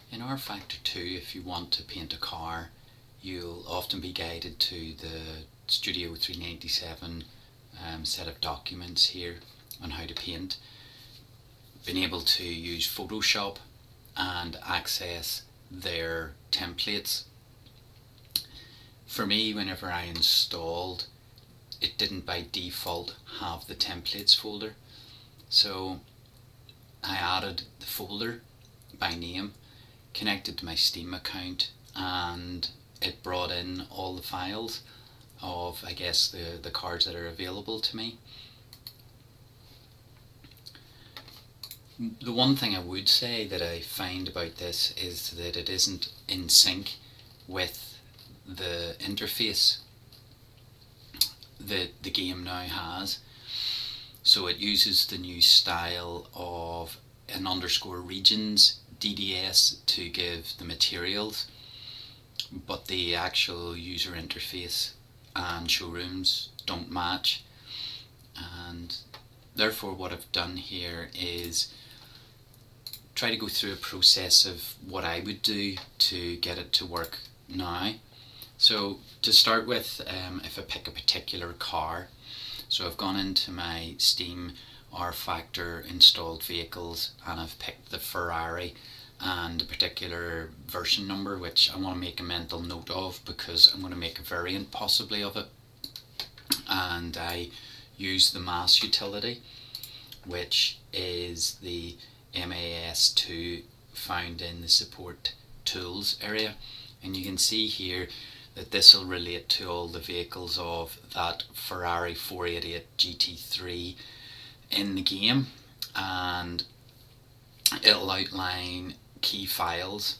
In rFactor 2, if you want to paint a car, you'll often be guided to the Studio 397 set of documents here on how to paint. Being able to use PhotoShop and access their templates. For me, whenever I installed, it didn't by default have the templates folder, so I added the folder by name, connected to my Steam account, and it brought in all the files of, I guess, the cards that are available to me. The one thing I would say that I find about this is that it isn't in sync with the interface that the game now has. So it uses the new style of an underscore regions DDS to give the materials, but the actual user interface and showrooms don't match. And therefore what I've done here is try to go through a process of what I would do to get it to work now. So to start with, if I pick a particular car, so I've gone into my Steam rFactor installed vehicles and I've picked the Ferrari and a particular version number which I want to make a mental note of because I'm going to make a variant possibly of it, and I use the mass utility, which is the MAS2 found in the support tools area, and you can see here that this will relate to all the vehicles of that Ferrari 488 GT3 in the game, and it'll outline key files,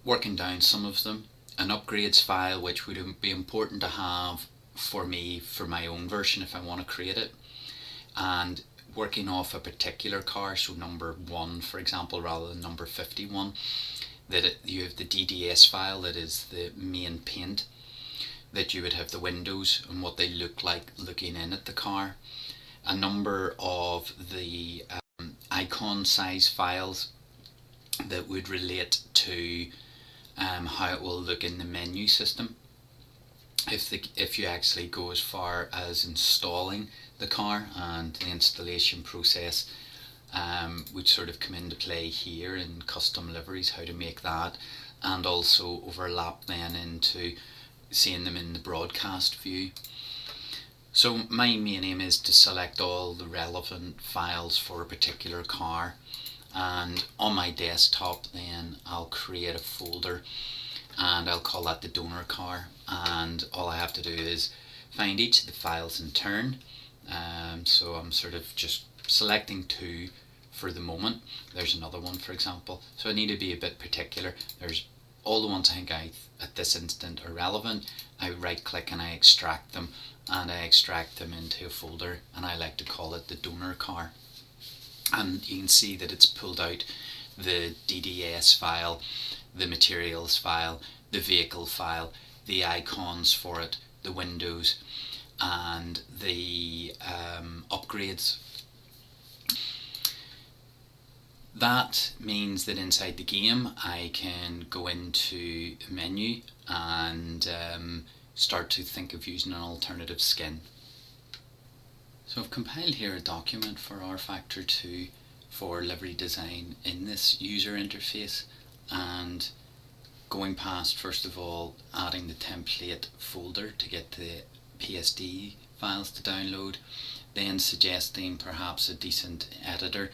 working down some of them, an upgrades file which would be important to have for me for my own version if I want to create it, and working off a particular car, so number 1 for example rather than number 51, that you have the DDS file that is the main paint, that you would have the windows and what they look like looking in at the car, a number of the icon size files that would relate to how it will look in the menu system if you actually go as far as installing the car, and the installation process would sort of come into play here in custom liveries, how to make that, and also overlap then into seeing them in the broadcast view. So my main aim is to select all the relevant files for a particular car, and on my desktop then I'll create a folder and I'll call that the donor car, and all I have to do is find each of the files in turn. So I'm sort of just selecting 2 for the moment. There's another one for example, so I need to be a bit particular. There's all the ones I think at this instant are relevant. I right click and I extract them, and I extract them into a folder, and I like to call it the donor car. And you can see that it's pulled out the DDS file, the materials file, the vehicle file, the icons for it, the windows, and the upgrades. That means that inside the game I can go into a menu and start to think of using an alternative skin. So I've compiled here a document for rFactor 2 for livery design in this user interface, and going past first of all adding the template folder to get the PSD files to download, then suggesting perhaps a decent editor,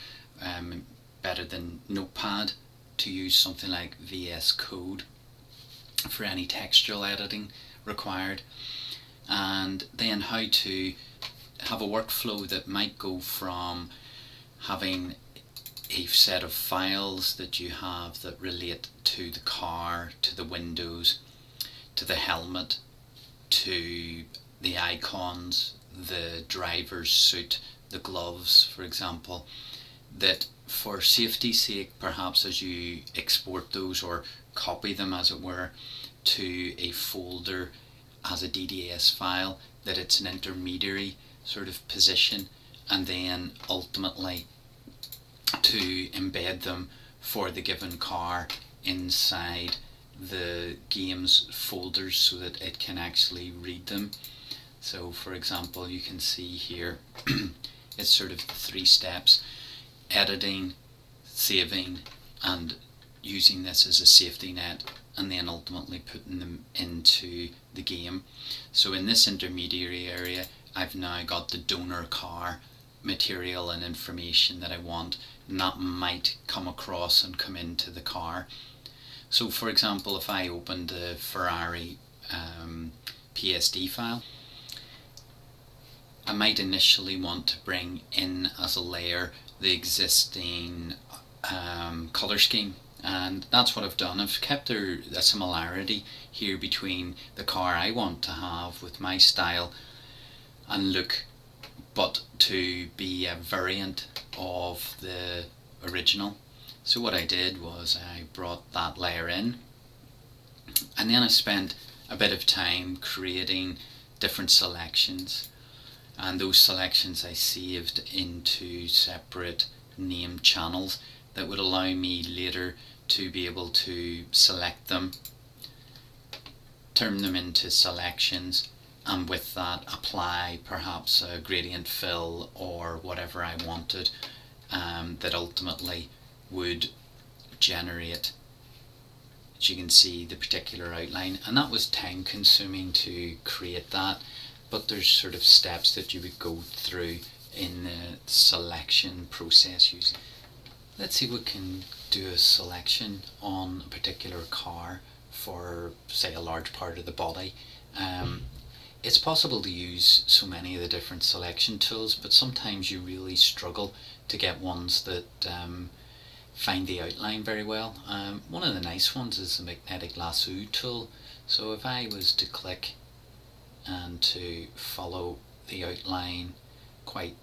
better than Notepad, to use something like VS Code for any textual editing required, and then how to have a workflow that might go from having a set of files that you have that relate to the car, to the windows, to the helmet, to the icons, the driver's suit, the gloves for example, that for safety's sake perhaps as you export those or copy them as it were to a folder as a DDS file, that it's an intermediary sort of position, and then ultimately to embed them for the given car inside the game's folders so that it can actually read them. So for example, you can see here it's sort of 3 steps: editing, saving, and using this as a safety net, and then ultimately putting them into the game. So in this intermediary area, I've now got the donor car material and information that I want, and that might come across and come into the car. So for example, if I open the Ferrari PSD file, I might initially want to bring in as a layer the existing colour scheme, and that's what I've done. I've kept a similarity here between the car I want to have with my style and look, but to be a variant of the original. So what I did was I brought that layer in, and then I spent a bit of time creating different selections, and those selections I saved into separate named channels that would allow me later to be able to select them, turn them into selections, and with that apply perhaps a gradient fill or whatever I wanted, that ultimately would generate, as you can see, the particular outline. And that was time consuming to create that, but there's sort of steps that you would go through in the selection process using. Let's see if we can do a selection on a particular car for, say, a large part of the body. It's possible to use so many of the different selection tools, but sometimes you really struggle to get ones that find the outline very well. One of the nice ones is the magnetic lasso tool. So if I was to click and to follow the outline quite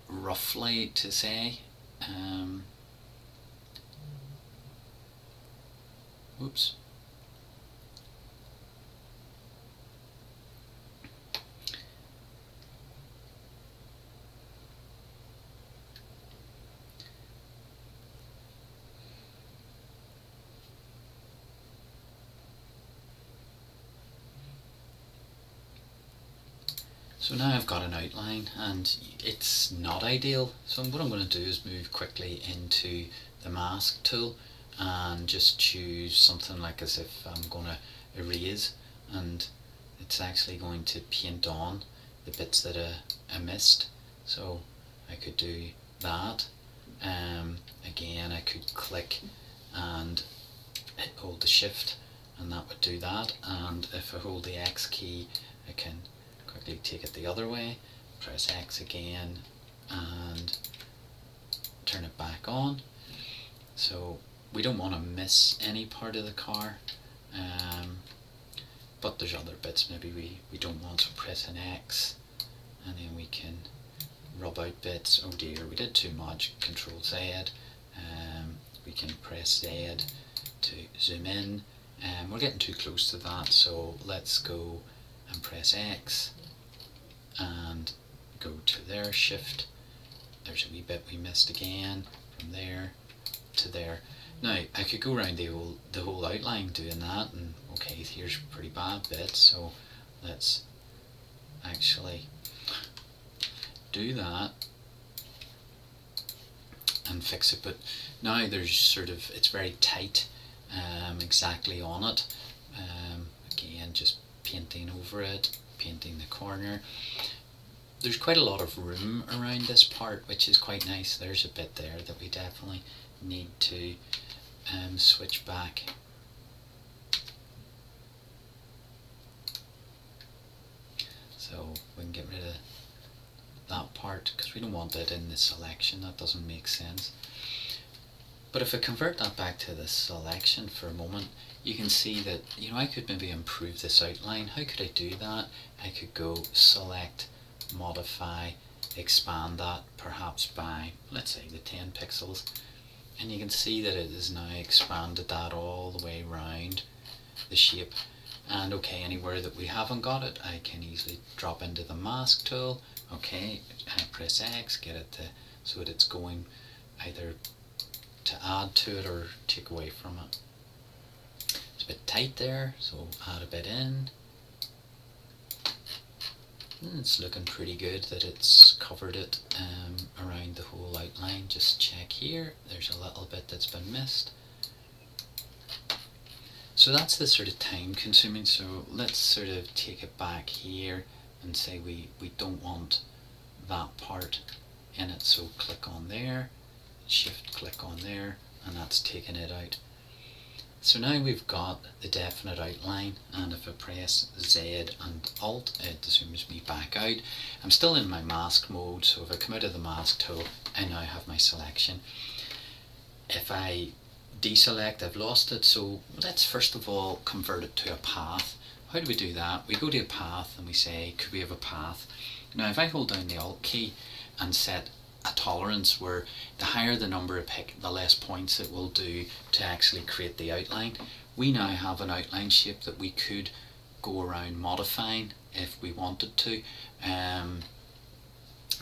roughly, to say, whoops. So now I've got an outline and it's not ideal, so what I'm going to do is move quickly into the mask tool and just choose something like as if I'm going to erase, and it's actually going to paint on the bits that I missed. So I could do that. Again, I could click and hold the shift and that would do that, and if I hold the X key I can quickly take it the other way, press X again and turn it back on. So we don't want to miss any part of the car, but there's other bits maybe we don't want, so press an X and then we can rub out bits. Oh dear, we did too much. Control Z. We can press Z to zoom in. We're getting too close to that, so let's go and press X and go to there, shift. There's a wee bit we missed again, from there to there. Now I could go around the whole outline doing that, and okay, here's a pretty bad bit, so let's actually do that and fix it. But now there's sort of, it's very tight exactly on it. Again, just painting over it, painting the corner. There's quite a lot of room around this part, which is quite nice. There's a bit there that we definitely need to switch back. So we can get rid of that part because we don't want it in the selection. That doesn't make sense. But if I convert that back to the selection for a moment, you can see that, you know, I could maybe improve this outline. How could I do that? I could go select, modify, expand that perhaps by, let's say, the 10 pixels. And you can see that it has now expanded that all the way around the shape. And okay, anywhere that we haven't got it, I can easily drop into the mask tool. Okay, I press X, get it to, so that it's going either to add to it or take away from it. It's a bit tight there, so add a bit in. And it's looking pretty good that it's covered it around the whole outline. Just check here, there's a little bit that's been missed. So that's the sort of time consuming. So let's sort of take it back here and say we don't want that part in it. So click on there, shift click on there, and that's taken it out. So now we've got the definite outline, and if I press Z and Alt, it zooms me back out. I'm still in my mask mode, so if I come out of the mask tool, I now have my selection. If I deselect, I've lost it, so let's first of all convert it to a path. How do we do that? We go to a path and we say, could we have a path? Now if I hold down the Alt key and set a tolerance where the higher the number of the less points it will do to actually create the outline, we now have an outline shape that we could go around modifying if we wanted to.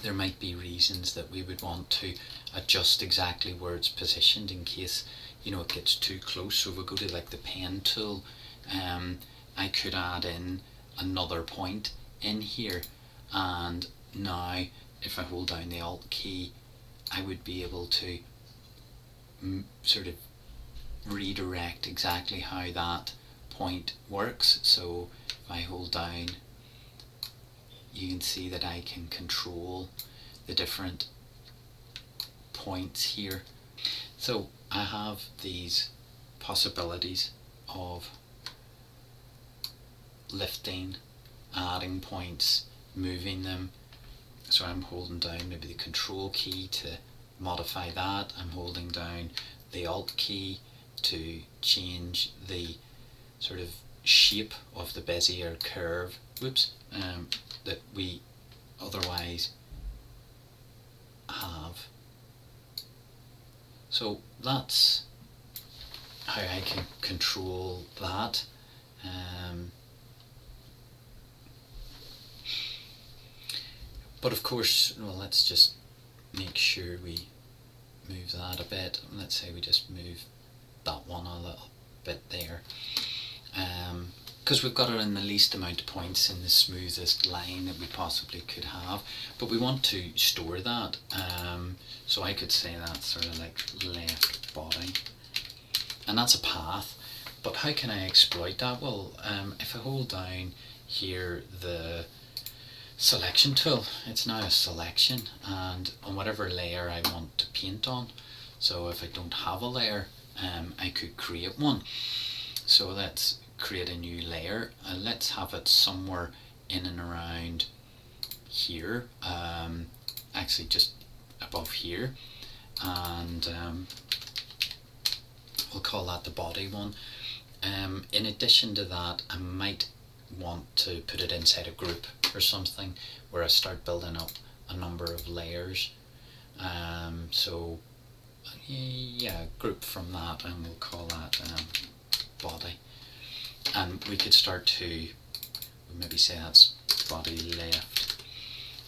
There might be reasons that we would want to adjust exactly where it's positioned in case it gets too close. So if we go to like the pen tool, I could add in another point in here, and now if I hold down the Alt key, I would be able to sort of redirect exactly how that point works. So if I hold down, you can see that I can control the different points here. So I have these possibilities of lifting, adding points, moving them. So I'm holding down maybe the Control key to modify that. I'm holding down the Alt key to change the sort of shape of the Bezier curve, that we otherwise have. So that's how I can control that. But of course, well, let's just make sure we move that a bit. Let's say we just move that one a little bit there. Because we've got it in the least amount of points in the smoothest line that we possibly could have. But we want to store that. So I could say that's sort of like left body. And that's a path. But how can I exploit that? Well, if I hold down here the selection tool, it's now a selection, and on whatever layer I want to paint on. So if I don't have a layer, I could create one. So let's create a new layer, and let's have it somewhere in and around here, actually just above here, and we'll call that the body one. In addition to that, I might want to put it inside a group or something where I start building up a number of layers. So yeah, group from that, and we'll call that body. And we could start to maybe say that's body left.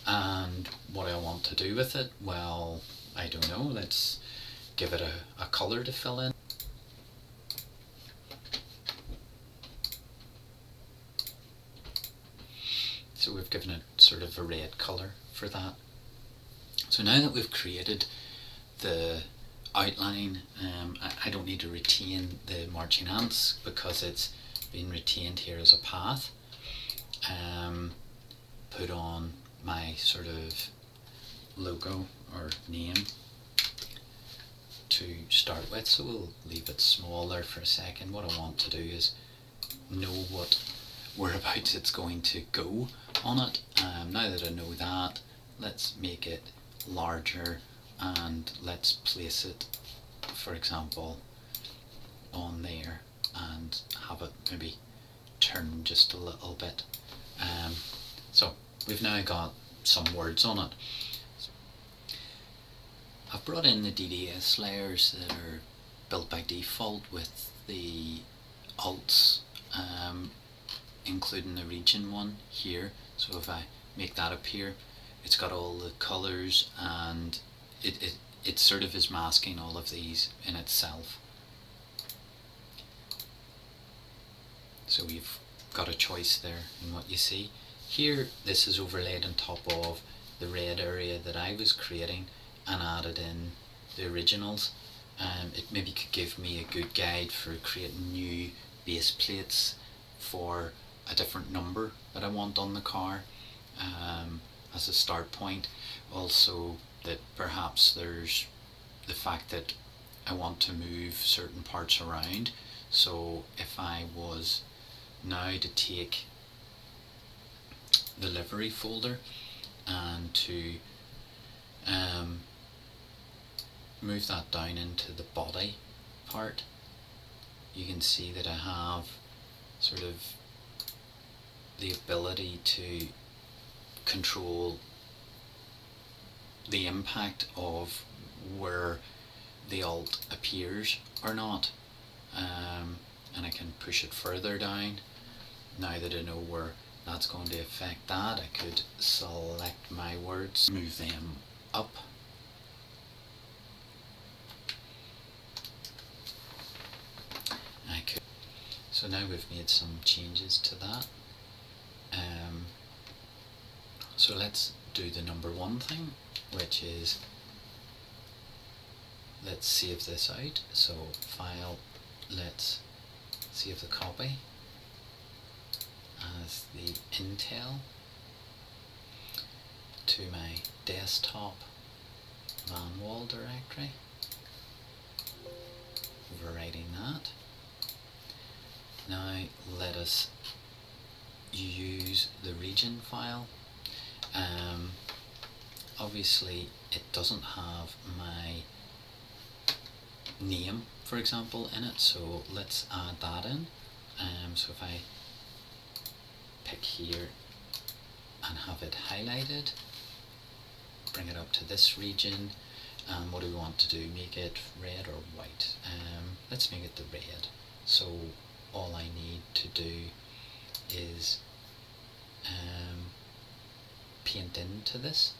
And what I want to do with it, well, I don't know, let's give it a colour to fill in. So we've given it sort of a red colour for that. So now that we've created the outline, I don't need to retain the marching ants because it's been retained here as a path. Put on my sort of logo or name to start with, so we'll leave it small there for a second. What I want to do is know whereabouts it's going to go on it. Now that I know that, let's make it larger and let's place it, for example, on there and have it maybe turn just a little bit. So we've now got some words on it. I've brought in the DDS layers that are built by default with the alts, including the region one here. So if I make that appear, it's got all the colours, and it it sort of is masking all of these in itself. So we've got a choice there in what you see. Here this is overlaid on top of the red area that I was creating and added in the originals. It maybe could give me a good guide for creating new base plates for a different number that I want on the car as a start point. Also that perhaps there's the fact that I want to move certain parts around. So if I was now to take the livery folder and to move that down into the body part, you can see that I have sort of the ability to control the impact of where the alt appears or not, and I can push it further down. Now that I know where that's going to affect that, I could select my words, move them up. I could. So now we've made some changes to that. So let's do the number one thing, which is, let's save this out. So file, let's save the copy as the Intel to my desktop manual directory, overwriting that. Now let us use the region file. Obviously it doesn't have my name, for example, in it, so let's add that in. So if I pick here and have it highlighted, bring it up to this region, and what do we want to do? Make it red or white? Let's make it the red. So all I need to do is paint into this.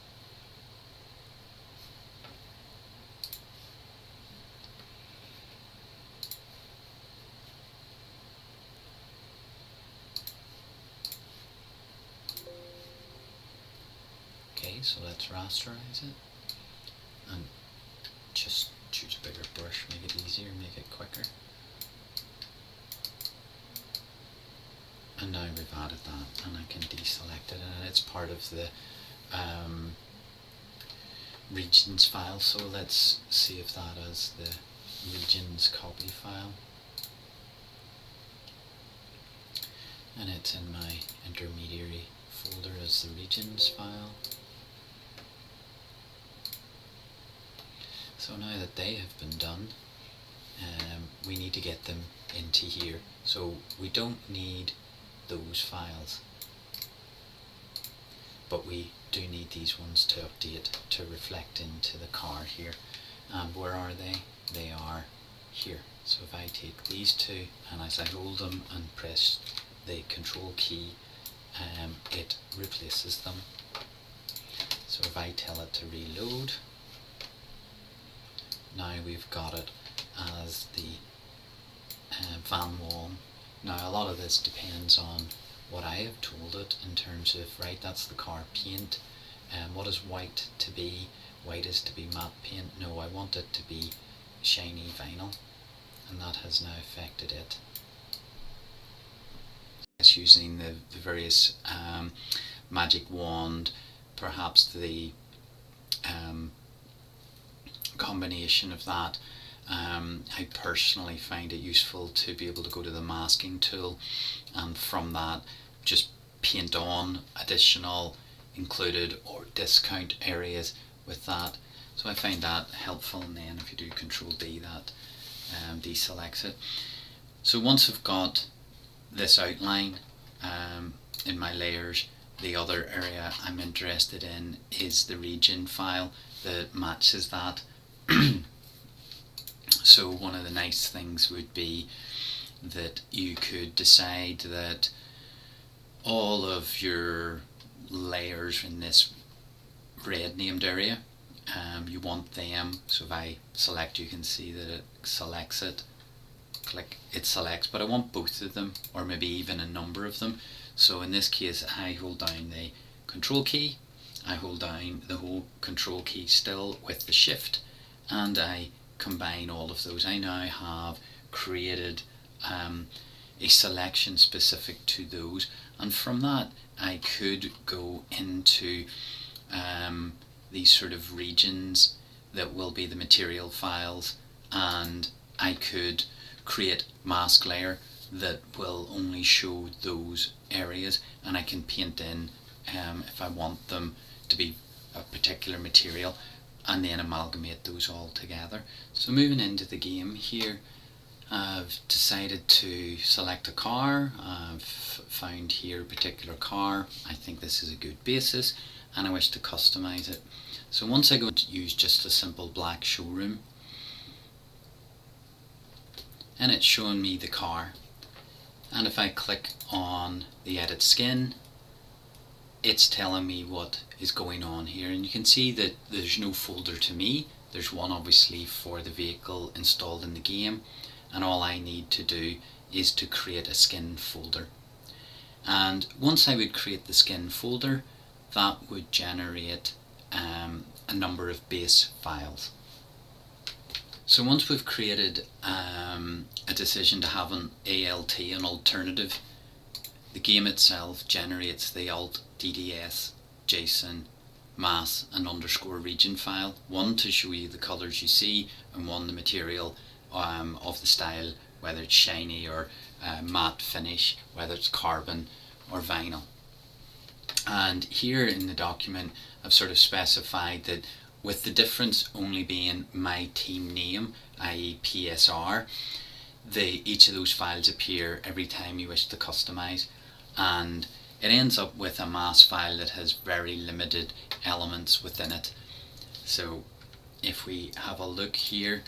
Okay, so let's rasterize it and just choose a bigger brush, make it easier, make it quicker. And now we've added that, and I can deselect it, and it's part of the regions file. So let's save that as the regions copy file, and it's in my intermediary folder as the regions file. So now that they have been done, we need to get them into here. So we don't need those files, but we do need these ones to update to reflect into the car here. And where are they? They are here. So if I take these two and as I hold them and press the control key, it replaces them. So if I tell it to reload, now we've got it as the van wall. Now a lot of this depends on what I have told it in terms of, right, that's the car paint, and what is white to be? White is to be matte paint. No, I want it to be shiny vinyl, and that has now affected it. It's using the various magic wand, perhaps the combination of that. I personally find it useful to be able to go to the masking tool and from that just paint on additional included or discount areas with that. So I find that helpful, and then if you do Control D, that deselects it. So once I've got this outline in my layers, the other area I'm interested in is the region file that matches that. So one of the nice things would be that you could decide that all of your layers in this red named area you want them. So if I select, you can see that it selects it. Click, it selects, but I want both of them, or maybe even a number of them. So in this case, I hold down the control key, I hold down the whole control key still with the shift, and I combine all of those. I now have created a selection specific to those, and from that I could go into these sort of regions that will be the material files, and I could create mask layer that will only show those areas, and I can paint in if I want them to be a particular material, and then amalgamate those all together. So moving into the game here, I've decided to select a car. I've found here a particular car. I think this is a good basis, and I wish to customize it. So once I go to use just a simple black showroom, and it's showing me the car, and if I click on the edit skin, it's telling me what is going on here, and you can see that there's no folder to me. There's one obviously for the vehicle installed in the game, and all I need to do is to create a skin folder. And once I would create the skin folder, that would generate a number of base files. So once we've created a decision to have an ALT, an alternative, the game itself generates the alt, DDS, JSON, mass and underscore region file, one to show you the colours you see, and one the material of the style, whether it's shiny or matte finish, whether it's carbon or vinyl. And here in the document I've sort of specified that with the difference only being my team name, i.e. PSR, each of those files appear every time you wish to customize, and it ends up with a mass file that has very limited elements within it. So if we have a look here,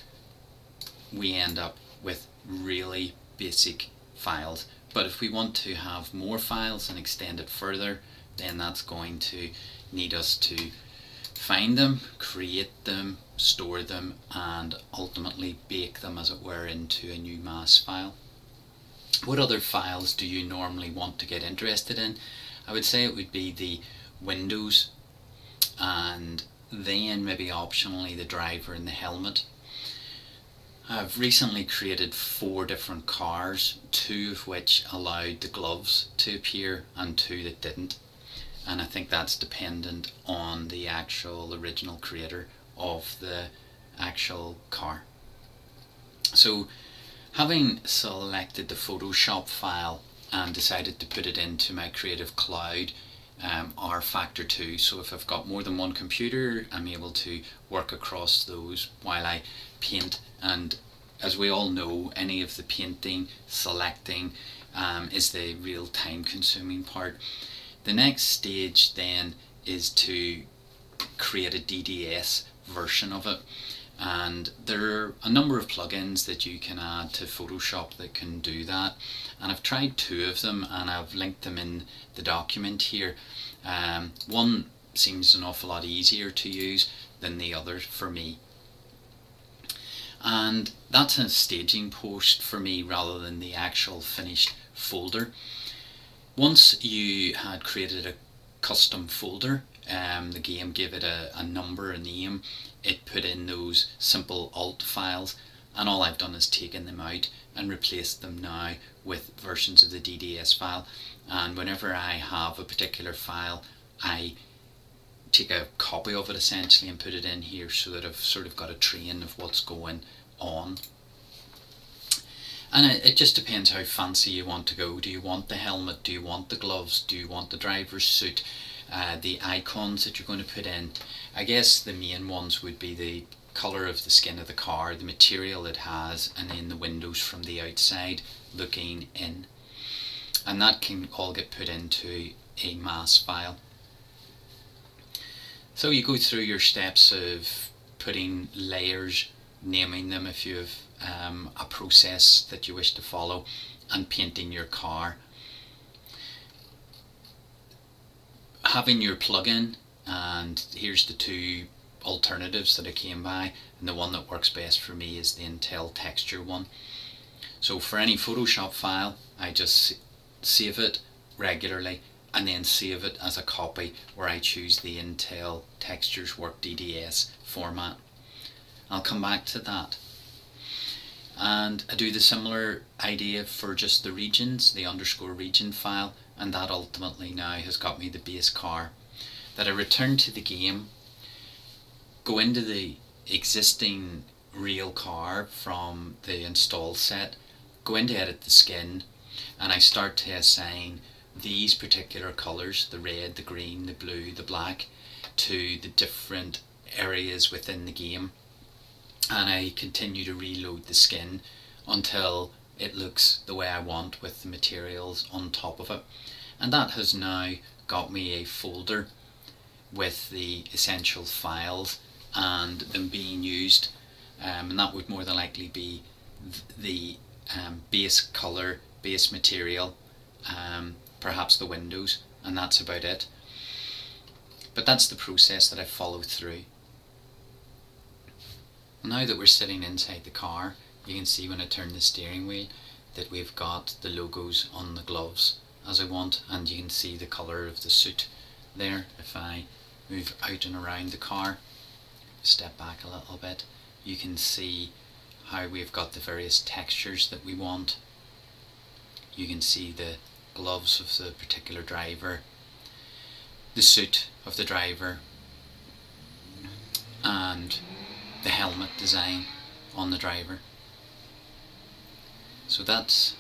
we end up with really basic files, but if we want to have more files and extend it further, then that's going to need us to find them, create them, store them, and ultimately bake them, as it were, into a new mass file. What other files do you normally want to get interested in? I would say it would be the windows, and then maybe optionally the driver and the helmet. I've recently created 4 different cars, 2 of which allowed the gloves to appear and 2 that didn't, and I think that's dependent on the actual original creator of the actual car. So having selected the PhotoShop file and decided to put it into my Creative Cloud rFactor 2, so if I've got more than one computer, I'm able to work across those while I paint. And as we all know, any of the painting, selecting is the real time consuming part. The next stage then is to create a DDS version of it, and there are a number of plugins that you can add to Photoshop that can do that, and I've tried 2 of them and I've linked them in the document here. One seems an awful lot easier to use than the other for me, and that's a staging post for me rather than the actual finished folder. Once you had created a custom folder, the game gave it a number, a name, it put in those simple alt files, and all I've done is taken them out and replaced them now with versions of the DDS file. And whenever I have a particular file, I take a copy of it essentially and put it in here, so that I've sort of got a train of what's going on. And it just depends how fancy you want to go. Do you want the helmet? Do you want the gloves? Do you want the driver's suit? The icons that you're going to put in. I guess the main ones would be the colour of the skin of the car, the material it has, and then the windows from the outside looking in. And that can all get put into a mass file. So you go through your steps of putting layers, naming them if you have a process that you wish to follow, and painting your car. Having your plugin, and here's the 2 alternatives that I came by, and the one that works best for me is the Intel texture one. So for any Photoshop file, I just save it regularly and then save it as a copy where I choose the Intel Textures Work DDS format. I'll come back to that. And I do the similar idea for just the regions, the underscore region file, and that ultimately now has got me the base car. That I return to the game, go into the existing real car from the install set, go into edit the skin, and I start to assign these particular colours, the red, the green, the blue, the black, to the different areas within the game, and I continue to reload the skin until it looks the way I want with the materials on top of it. And that has now got me a folder with the essential files and them being used, and that would more than likely be the base colour, base material, perhaps the windows, and that's about it. But that's the process that I followed through. Now that we're sitting inside the car, you can see when I turn the steering wheel that we've got the logos on the gloves as I want, and you can see the colour of the suit there. If I move out and around the car, step back a little bit, you can see how we've got the various textures that we want. You can see the gloves of the particular driver, the suit of the driver, and the helmet design on the driver. So that's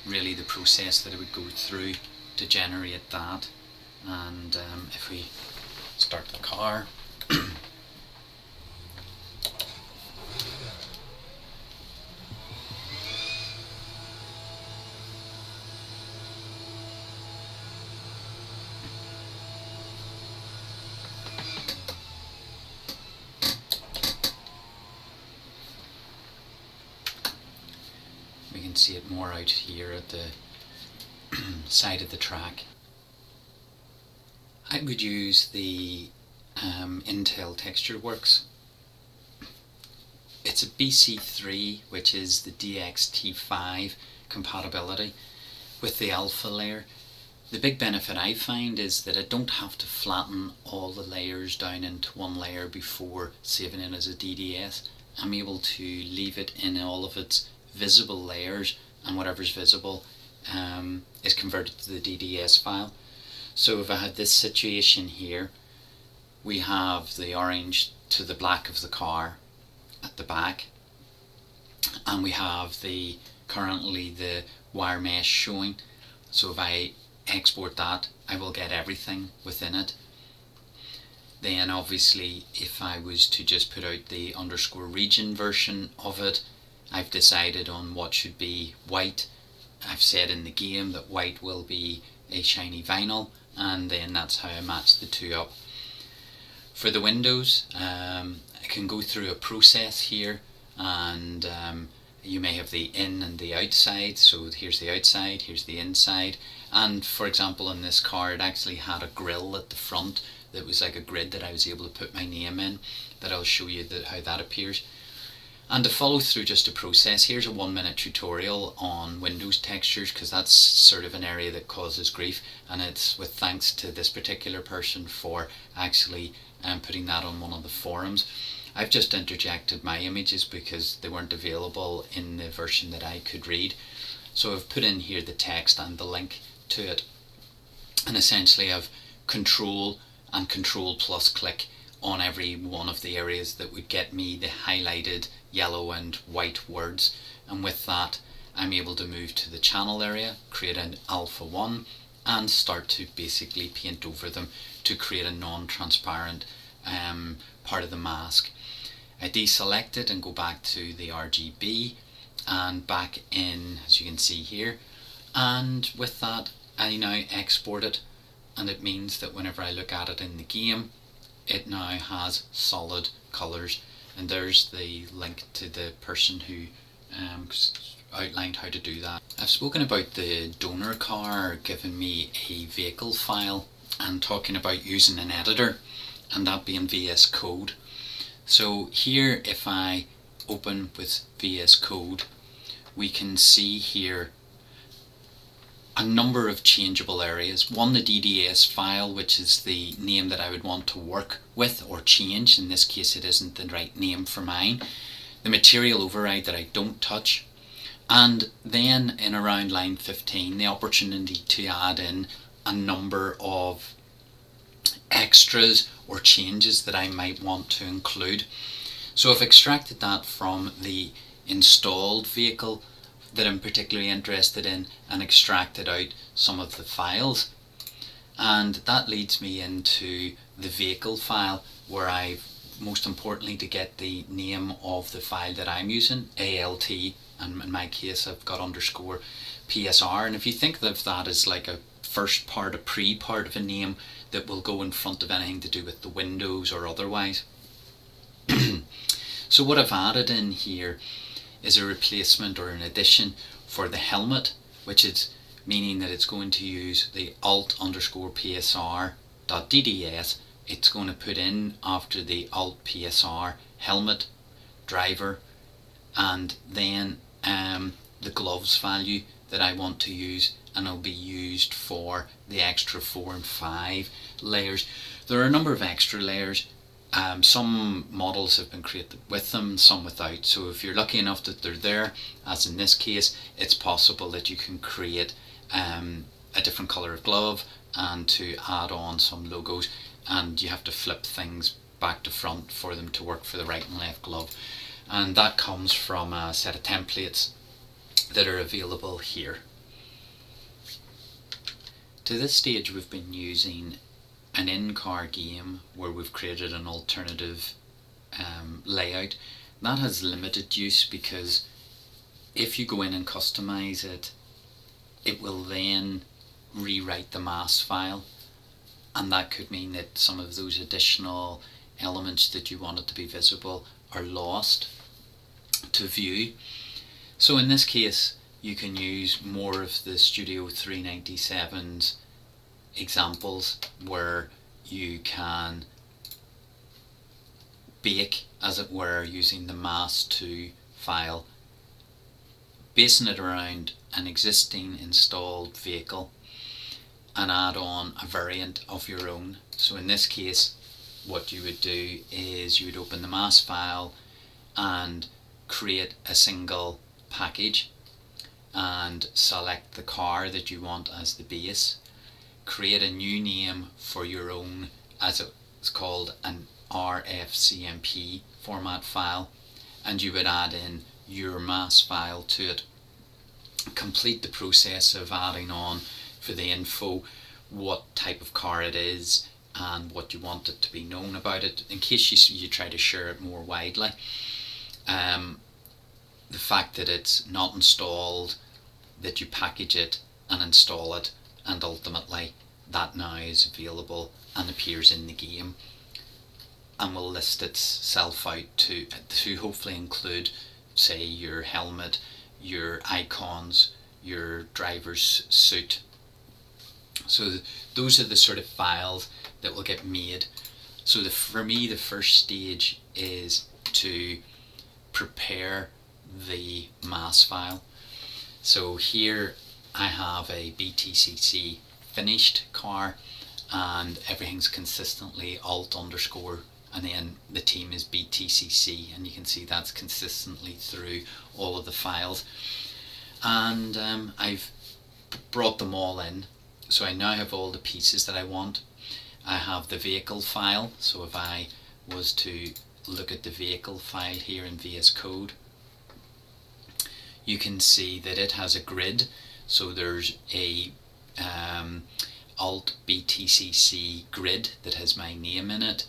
really the process that I would go through to generate that. And if we start the car, we can see it more out here at the side of the track. I would use the Intel Texture Works. It's a BC3, which is the DXT5 compatibility with the alpha layer. The big benefit I find is that I don't have to flatten all the layers down into one layer before saving it as a DDS. I'm able to leave it in all of its visible layers, and whatever's visible is converted to the DDS file. So if I had this situation here, we have the orange to the black of the car at the back, and we have currently the wire mesh showing. So if I export that, I will get everything within it. Then obviously if I was to just put out the underscore region version of it, I've decided on what should be white. I've said in the game that white will be a shiny vinyl, and then that's how I match the two up. For the windows, I can go through a process here, and you may have the in and the outside. So here's the outside, here's the inside, and for example in this car it actually had a grill at the front that was like a grid that I was able to put my name in, that I'll show you how that appears. And to follow through just a process, here's a 1-minute tutorial on Windows textures, because that's sort of an area that causes grief, and it's with thanks to this particular person for actually putting that on one of the forums. I've just interjected my images because they weren't available in the version that I could read. So I've put in here the text and the link to it, and essentially I've control and control plus click on every one of the areas that would get me the highlighted yellow and white words, and with that I'm able to move to the channel area, create an alpha 1, and start to basically paint over them to create a non-transparent part of the mask. I deselect it and go back to the RGB and back in, as you can see here, and with that I now export it, and it means that whenever I look at it in the game, it now has solid colours. And there's the link to the person who outlined how to do that. I've spoken about the donor car giving me a vehicle file and talking about using an editor. and that being VS Code. So here, if I open with VS Code, we can see here a number of changeable areas. One, the DDS file, which is the name that I would want to work with or change. In this case, it isn't the right name for mine. The material override that I don't touch. And then in around line 15, the opportunity to add in a number of extras or changes that I might want to include. So I've extracted that from the installed vehicle that I'm particularly interested in and extracted out some of the files. And that leads me into the vehicle file, where I've most importantly to get the name of the file that I'm using, ALT, and in my case I've got underscore PSR. And if you think of that as like a first part, a pre-part of a name that will go in front of anything to do with the windows or otherwise. So what I've added in here is a replacement or an addition for the helmet, which is meaning that it's going to use the alt underscore PSR .dds. It's going to put in after the alt PSR helmet, driver, and then the gloves value that I want to use, and it'll be used for the extra 4 and 5 layers. There are a number of extra layers. Some models have been created with them, some without. So if you're lucky enough that they're there, as in this case, it's possible that you can create a different colour of glove and to add on some logos, and you have to flip things back to front for them to work for the right and left glove. And that comes from a set of templates that are available here. To this stage we've been using an in-car game where we've created an alternative layout. That has limited use because if you go in and customize it, it will then rewrite the mass file, and that could mean that some of those additional elements that you wanted to be visible are lost to view. So in this case you can use more of the Studio 397's examples where you can bake, as it were, using the mass2 file, basing it around an existing installed vehicle, and add on a variant of your own. So in this case what you would do is you would open the mass file and create a single package and select the car that you want as the base, create a new name for your own, as it's called an RFCMP format file, and you would add in your mass file to it. Complete the process of adding on for the info what type of car it is and what you want it to be known about it, in case you try to share it more widely. The fact that it's not installed, that you package it and install it, and ultimately that now is available and appears in the game, and will list itself out to hopefully include, say, your helmet, your icons, your driver's suit. So those are the sort of files that will get made. So for me the first stage is to prepare the mass file. So here I have a BTCC finished car, and everything's consistently alt underscore, and then the team is BTCC, and you can see that's consistently through all of the files. And I've brought them all in, so I now have all the pieces that I want. I have the vehicle file, so if I was to look at the vehicle file here in VS Code, you can see that it has a grid. So there's a alt BTCC grid that has my name in it.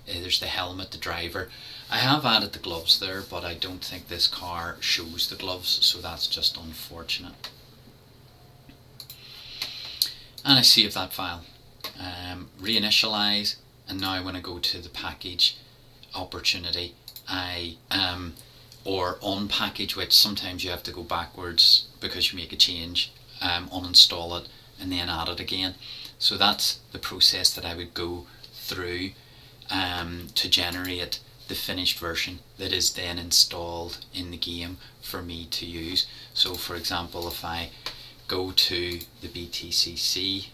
There's the helmet, the driver. I have added the gloves there, but I don't think this car shows the gloves, so that's just unfortunate. And I save that file, reinitialize, and now when I go to the package opportunity, or on package, which sometimes you have to go backwards because you make a change, uninstall it and then add it again. So that's the process that I would go through. to generate the finished version that is then installed in the game for me to use. So for example, if I go to the BTCC,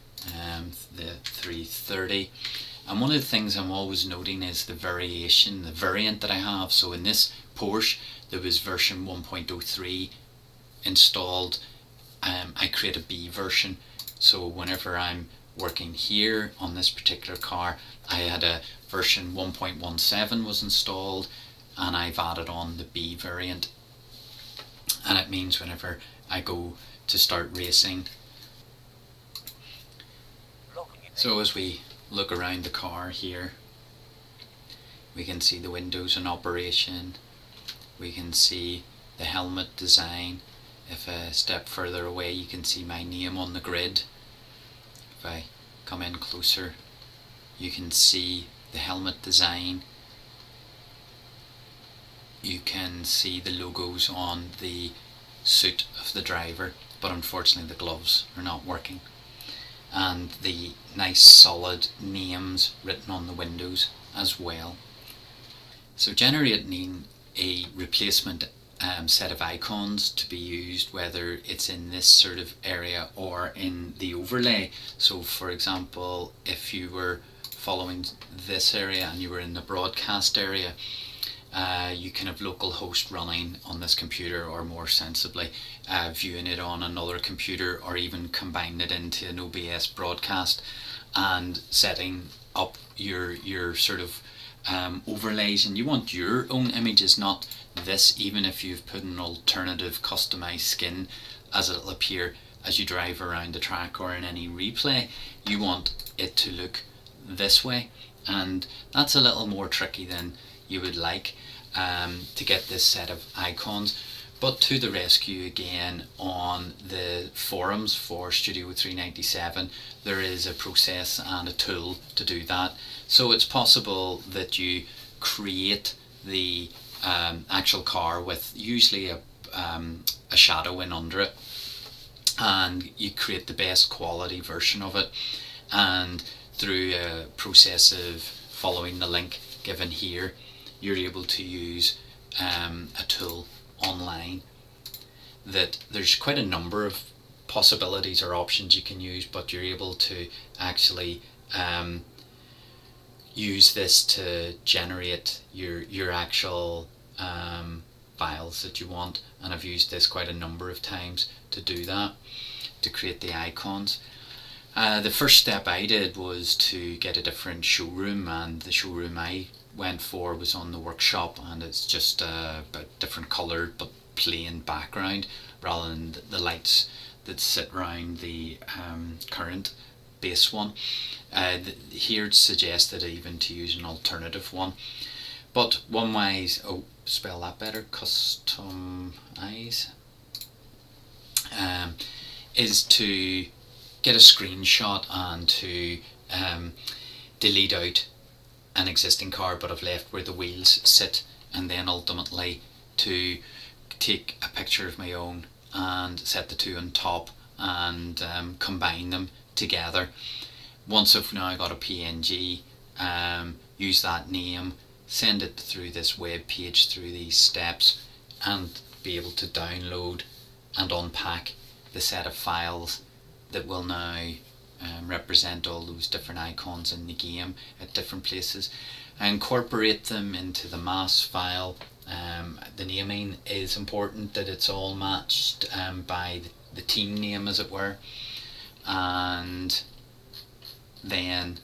the 330, and one of the things I'm always noting is the variant that I have. So in this Porsche there was version 1.03 installed. I create a B version, so whenever I'm working here on this particular car, I had a version 1.17 was installed, and I've added on the B variant, and it means whenever I go to start racing. So as we look around the car here, we can see the windows in operation, we can see the helmet design. If I step further away, you can see my name on the grid. If I come in closer, you can see the helmet design. You can see the logos on the suit of the driver, but unfortunately the gloves are not working. And the nice solid names written on the windows as well. So generating a replacement set of icons to be used, whether it's in this sort of area or in the overlay. So for example, if you were following this area and you were in the broadcast area, you can have localhost running on this computer, or more sensibly viewing it on another computer, or even combining it into an OBS broadcast and setting up your sort of overlays. And you want your own images, not this, even if you've put an alternative customized skin as it'll appear as you drive around the track or in any replay. You want it to look this way, and that's a little more tricky than you would like to get this set of icons. But to the rescue again, on the forums for Studio 397 there is a process and a tool to do that. So it's possible that you create the actual car with usually a shadow in under it, and you create the best quality version of it, and through a process of following the link given here, you're able to use a tool online that there's quite a number of possibilities or options you can use, but you're able to actually use this to generate your actual files that you want. And I've used this quite a number of times to do that, to create the icons. The first step I did was to get a different showroom, and the showroom I went for was on the workshop, and it's just a different coloured but plain background rather than the lights that sit around the current base one. Here it's suggested even to use an alternative one, but one way, spell that better, customize, is to get a screenshot and to delete out an existing car but have left where the wheels sit, and then ultimately to take a picture of my own and set the two on top and combine them together. Once I've now got a PNG, use that name, send it through this web page through these steps, and be able to download and unpack the set of files that will now represent all those different icons in the game at different places. I incorporate them into the mass file. The naming is important, that it's all matched by the team name, as it were, and then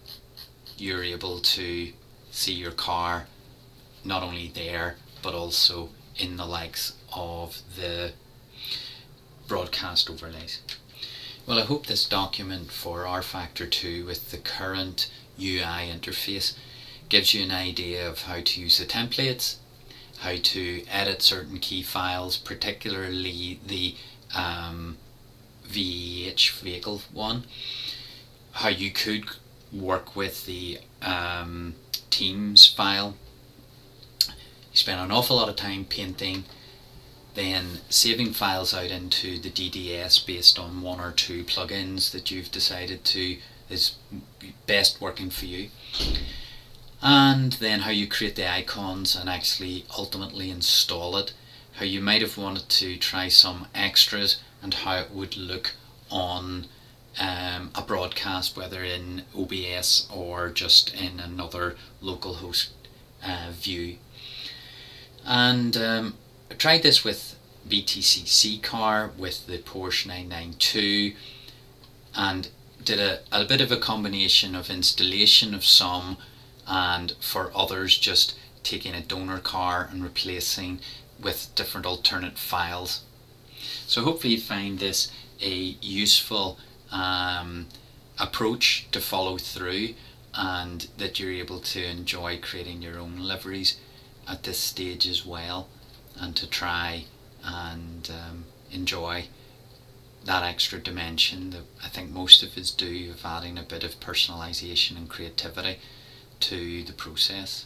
you're able to see your car not only there but also in the likes of the broadcast overlays. Well, I hope this document for rFactor 2 with the current UI interface gives you an idea of how to use the templates, how to edit certain key files, particularly the VH vehicle one, how you could work with the Teams file. You spend an awful lot of time painting, then saving files out into the DDS based on one or two plugins that you've decided to is best working for you, and then how you create the icons and actually ultimately install it, how you might have wanted to try some extras and how it would look on a broadcast, whether in OBS or just in another local host view. And I tried this with VTCC car with the Porsche 992 and did a bit of a combination of installation of some, and for others just taking a donor car and replacing with different alternate files. So hopefully you find this a useful approach to follow through, and that you're able to enjoy creating your own liveries at this stage as well, and to try and enjoy that extra dimension that I think most of us do, of adding a bit of personalisation and creativity to the process.